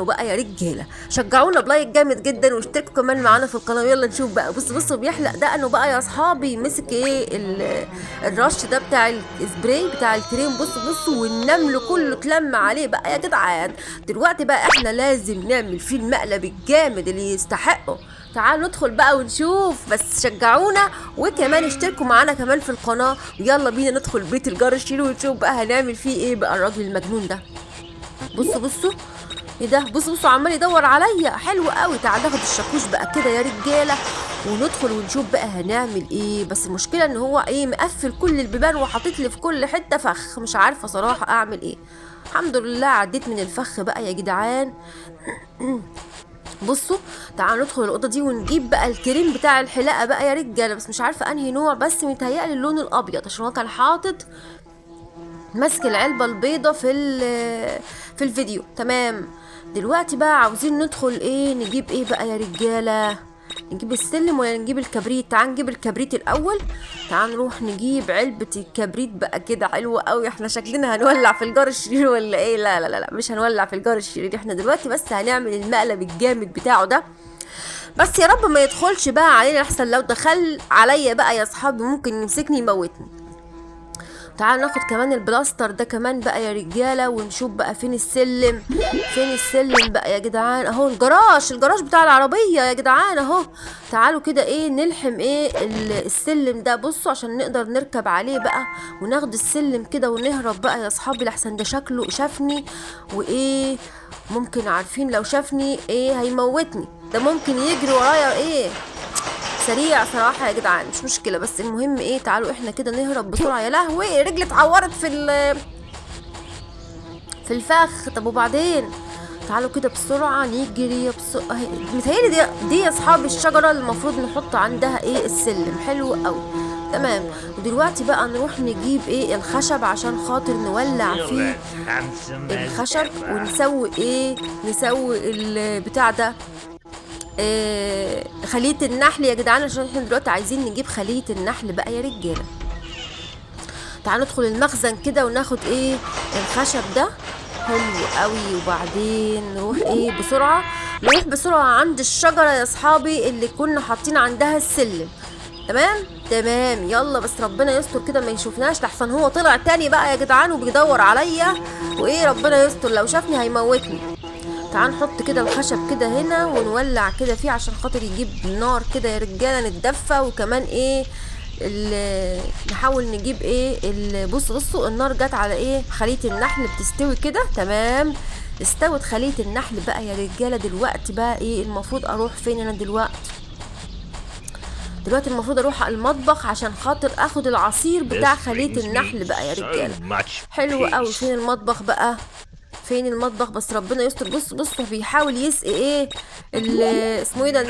بقى يا رجاله، شجعونا بلايك جامد جدا واشتركوا كمان معانا في القناه. يلا نشوف بقى. بصوا بيحلق دقنه بقى يا اصحابي. مسك ايه الرش ده بتاع السبراي بتاع الكريم. بصوا والنمل كله اتلم عليه بقى يا جدعان. دلوقتي بقى احنا لازم نعمل فيه المقلب الجامد اللي يستحقه. تعالوا ندخل بقى ونشوف، بس شجعونا وكمان اشتركوا معانا كمان في القناه. ويلا بينا ندخل بيت الجار الشيل ونشوف بقى هنعمل فيه ايه بقى الراجل المجنون ده. بصوا ايه ده. بصوا عمال يدور عليا. حلو قوي. تعال ناخد الشاكوش بقى كده يا رجاله وندخل ونشوف بقى هنعمل ايه. بس المشكله ان هو ايه مقفل كل البيبان وحاطط لي في كل حته فخ. مش عارفه صراحه اعمل ايه. الحمد لله عديت من الفخ بقى يا جدعان. بصوا تعالوا ندخل الاوضه دي ونجيب بقى الكريم بتاع الحلاقه بقى يا رجاله. بس مش عارفه انهي نوع، بس متهيألي اللون الابيض عشان هو كان حاطط ماسك العلبه البيضه في الفيديو. تمام. دلوقتي بقى عاوزين ندخل ايه، نجيب ايه بقى يا رجاله؟ نجيب السلم ولا نجيب الكبريت؟ تعال نجيب الكبريت الاول. تعال نروح نجيب علبه الكبريت بقى كده. حلوه قوي. احنا شكلنا هنولع في الجار الشرير ولا ايه؟ لا مش هنولع في الجار الشرير. احنا دلوقتي بس هنعمل المقلب الجامد بتاعه ده. بس يا رب ما يدخلش بقى علينا، احسن لو دخل عليا بقى يا اصحابي ممكن يمسكني يموتني. تعال ناخد كمان البلاستر ده كمان بقى يا رجاله ونشوف بقى فين السلم. فين السلم بقى يا جدعان؟ اهو الجراج بتاع العربيه يا جدعان اهو. تعالوا كده ايه نلحم ايه السلم ده. بصوا عشان نقدر نركب عليه بقى وناخد السلم كده ونهرب بقى يا اصحابي، لحسن ده شكله شافني وايه ممكن عارفين لو شافني ايه هيموتني. ده ممكن يجري ورايا ايه سريع صراحه يا جدعان. مش مشكله، بس المهم ايه تعالوا احنا كده نهرب بسرعه. يا لهوي رجلي اتعورت في الفخ. طب وبعدين؟ تعالوا كده بسرعه نجري بسرعه. متهيألي دي يا اصحابي الشجره اللي المفروض نحط عندها ايه السلم. حلو قوي. تمام. ودلوقتي بقى نروح نجيب ايه الخشب عشان خاطر نولع فيه الخشب ونسوي ايه نسوي البتاع ده خلية النحل يا جدعان، عشان احنا دلوقتي عايزين نجيب خلية النحل بقى يا رجاله. تعالوا ندخل المخزن كده وناخد ايه الخشب ده. حلو قوي. وبعدين نروح ايه نروح بسرعه عند الشجره يا اصحابي اللي كنا حاطين عندها السلم. تمام. يلا بس ربنا يستر كده ما يشوفناش، لحسن هو طلع تاني بقى يا جدعان وبيدور عليا وايه ربنا يستر لو شافني هيموتني. تعال نحط كده الخشب كده هنا ونولع كده فيه عشان خاطر يجيب نار كده يا رجاله نتدفى. وكمان ايه نحاول نجيب ايه بصوا النار جت على ايه خلية النحل بتستوي كده. تمام. استوت خلية النحل بقى يا رجاله. دلوقتي بقى ايه المفروض اروح فين انا دلوقتي المفروض اروح المطبخ عشان خاطر اخد العصير بتاع خلية النحل بقى يا رجاله. حلو قوي. فين المطبخ بقى؟ فين المطبخ؟ بس ربنا يستر. بصوا بيحاول يسقي ايه اسمه ايه ده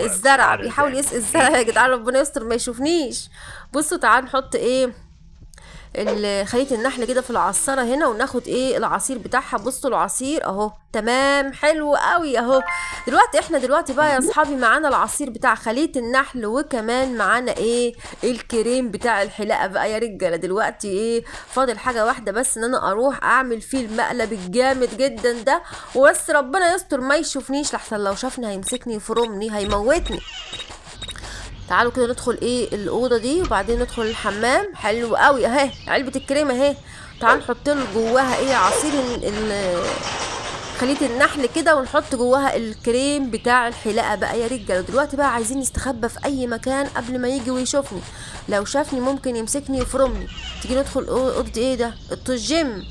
الزرع. بيحاول يسقي الزرع يا جدعان. ربنا يستر ما يشوفنيش. بصوا تعال نحط ايه خلية النحل كده في العصارة هنا وناخد ايه العصير بتاعها. بصوا العصير اهو. تمام. حلو قوي اهو. احنا دلوقتي بقى يا اصحابي معانا العصير بتاع خلية النحل وكمان معانا ايه الكريم بتاع الحلاقة بقى يا رجالة. دلوقتي ايه فاضل حاجة واحدة بس ان انا اروح اعمل فيه المقلب الجامد جدا ده. وبس ربنا يستر ما يشوفنيش، لحسن لو شافني هيمسكني يفرمني هيموتني. تعالوا كده ندخل ايه الاوضه دي وبعدين ندخل الحمام. حلو قوي اهي علبه الكريم اهي. تعال نحط له جواها ايه عصير خلية النحل كده ونحط جواها الكريم بتاع الحلاقه بقى يا رجاله. دلوقتي بقى عايزين نستخبى في اي مكان قبل ما يجي ويشوفني. لو شافني ممكن يمسكني يفرمني. تيجي ندخل اوضه ايه ده اوضه الجيم.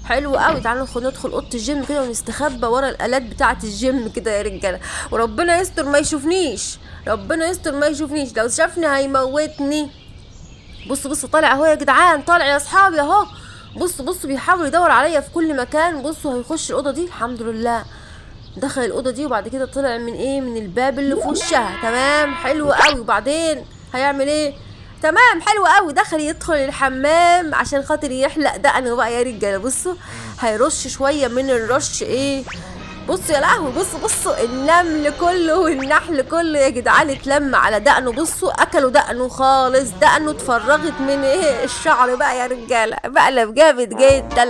حلو قوي. تعالوا ندخل اوضه الجيم كده ونستخبى ورا الالات بتاعه الجيم كده يا رجاله. وربنا يستر ما يشوفنيش. لو شافني هيموتني. بصوا طالع اهو يا جدعان. طالع يا اصحابي اهو. بصوا بيحاول يدور عليا في كل مكان. بصوا هيخش الاوضه دي. الحمد لله دخل الاوضه دي وبعد كده طلع من الباب اللي في وشها. تمام. حلو قوي. وبعدين هيعمل ايه؟ تمام. حلو قوي. دخل يدخل الحمام عشان خاطر يحلق دقنه بقى يا رجاله. بصوا هيرش شويه من الرش ايه. بصوا يا لهوي. بصوا النمل كله والنحل كله يا جدعان اتلم على دقنه. بصوا اكلوا دقنه خالص. دقنه اتفرغت من ايه الشعر بقى يا رجاله. مقلب جامد جدا.